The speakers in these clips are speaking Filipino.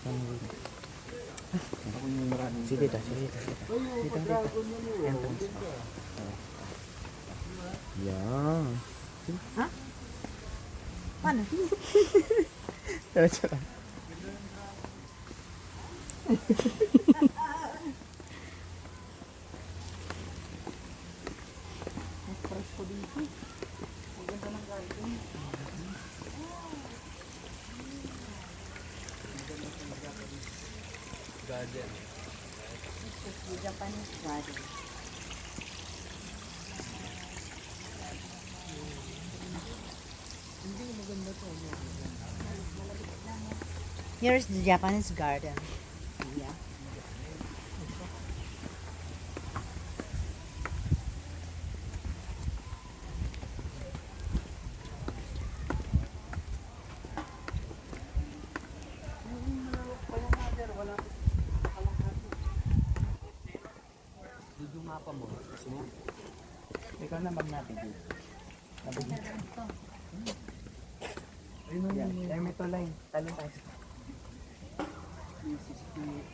Ako yung maraming. Sige dito, sige dito. Dito, dito. Entrance. Yan. Ha? Paano? Diretso lang. Fresh ko dito. Maganda ng garden. Garden. It's the Japanese garden. Here's the Japanese garden. Yeah. Dito mapa mo. Gusto mo? Ikaw na magnatigil. Sabi niya. Yan, yan may tulay. Talon tayo. This is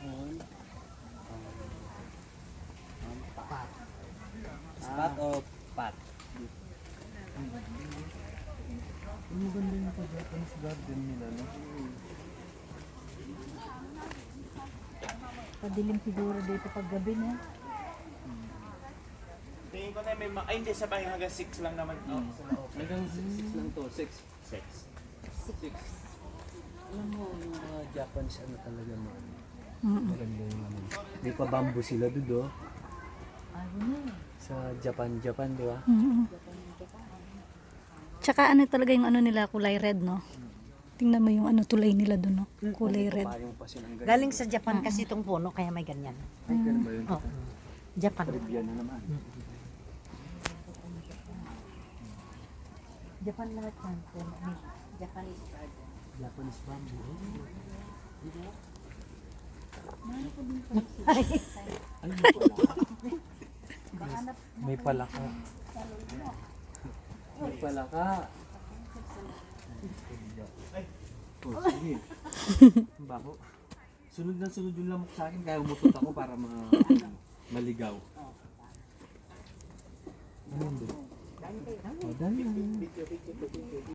on pat. Spot o pat? Ang maganda yung Japanese garden nila, no? Padilim siguro dito pag gabi, no? Tingin ko na may ay hindi, sabay hanggang 6 lang naman. Oh, sa loob. Hanggang 6 lang to. 6. 6. Alam mo, yung mga Japanese ano talaga man. Mm-mm. Maganda yung ano. May pa bamboo sila doon, Ayun eh. sa Japan, di ba? Tsaka ano talaga yung ano nila, kulay red, no? Tingnan mo yung ano tulay nila doon, no? Kulay red. Parang pa silang ganyan. Galing sa Japan kasi itong puno, kaya may ganyan. Ay, ganun ba yun? Oh. Japan. Yan na naman. Japan lahat yan. May Japanese garden. Japanese bamboo. Ano may palaka? May palaka. Oh, sige. Ang baho. Sunod na sunod yung lamok sa akin, kaya umutot ako para maligaw. Ano yun? Oh, dami.